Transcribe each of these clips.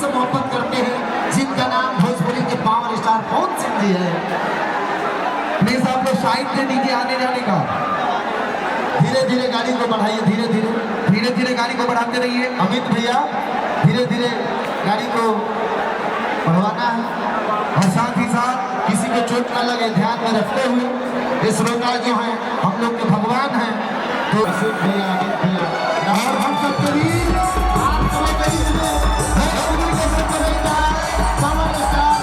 से मोहब्बत करते हैं, जिनका नाम भोजपुरी के पावर स्टार पवन सिंह जी है। प्लीज आप लोग साइड दे दीजिए आने जाने का। धीरे धीरे गाड़ी को बढ़ाइए, धीरे धीरे गाड़ी को बढ़ाते रहिए। अमित भैया धीरे धीरे गाड़ी को बढ़वाना है और साथ ही साथ किसी को चोट न लगे ध्यान में रखते हुए। ये श्रोता जो हैं हम लोग के भगवान हैं, तो भैया अमित भैया और हम सब के बीच आप सभी के बीच में भोजपुरी के सुपरस्टार पावर स्टार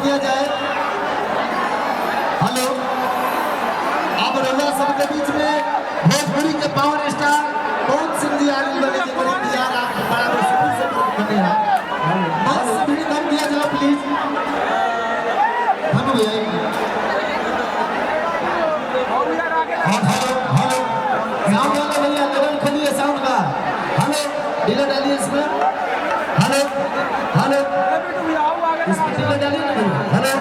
किया जाए। हेलो, अब रउआ सबके बीच में भोजपुरी के पावर स्टार पवन सिंह जी आगे बढ़े के बड़ी तैयार आप बड़ा मुश्किल से बने हैं। बस भी दम दिया जाए प्लीज। हम भैया हेलो हेलो साउंड वाला भैया कदम खोलिए साउंड का। हेलो डिले डालिए इसमें। हेलो हेलो इसमें डिले डालिए ना भैया। हेलो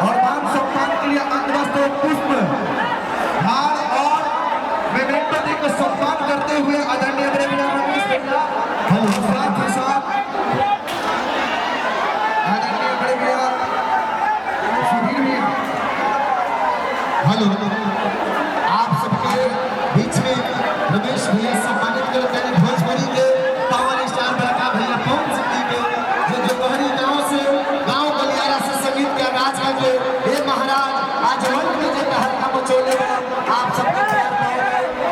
और मान सम्मान के लिए अंतरराष्ट्रीय पुष्प हार और मेमेंटो देकर सम्मान करते हुए आदरणीय हेलो साथ ही साथ आदरणीय बड़े भैया सुधीर भैया हेलो आप सबके बीच में रमेश भैया सम्मानित करते हैं भोजपुरी के पावर स्टार बड़का भैया पवन सिंह जी के जो दोपहरी गांव गलियारा से संगीत के आगाज करके हे महाराज आज वर्ल्ड में जो तहलका मचोले आप सबके प्यार पाओगे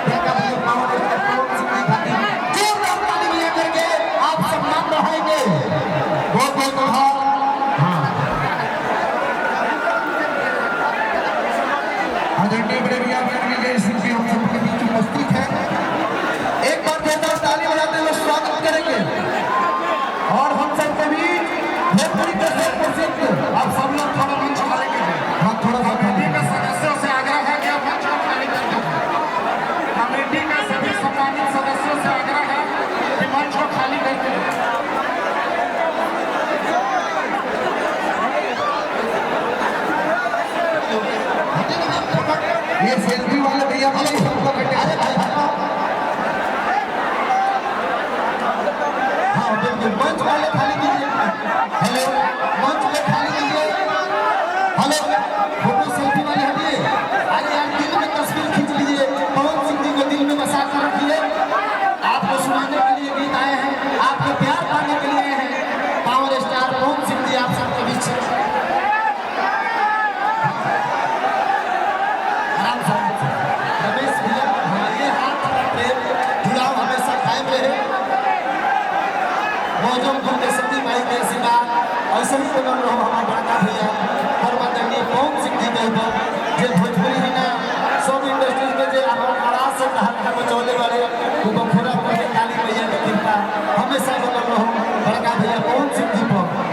देखा भैया पावर स्टार पवन सिंह जी खातिर जोरदार ताली बजा करके आप सम्मान बढ़ाएंगे। बहुत बहुत आभार। आदरणीय बड़े भैया बड़े सिंह जी हम सबके बीच उपस्थित है। एक बार जोरदार ताली बजाते हुए स्वागत करेंगे और हम सबके बीच भोजपुरी के सुप्रसिद्ध आप सब लोग थोड़ा मंच खाली कीजिए। हाँ थोड़ा सा कमेटी के सदस्यों से आग्रह है कि आप मंच को खाली कर दीजिए। कमेटी के सभी सम्मानित सदस्यों से आग्रह है कि मंच को खाली कर दीजिए। ये सेल्फी वाले भैया वाले सबको बैठे अरे भाई हाँ बिल्कुल मंच वाले खाली कीजिए। हेलो मंच में खाली कीजिए। हेलो फोटो सेल्फी वाले हटिए। अरे यार दिल में तस्वीर खींच लीजिए। पवन सिंह जी को दिल में बसा कर रखिए। आपको सुनाने के लिए गीत आए हैं, आपके प्यार पाने के लिए आए हैं पावर स्टार पवन सिंह जी आप सबके बीच। आराम से रमेश भैया हमारे हाथ का प्रेम जुड़ाव हमेशा कायम रहे। मौजूद घूमते सती भाई के आशीर्वाद ऐसे ही बन रहो हमारा बड़का भैया परमादरणीय पवन सिंह जी के ऊपर जो भोजपुरी ही ना सब इंडस्ट्री में जो आवाज से हल्का मचौले वाले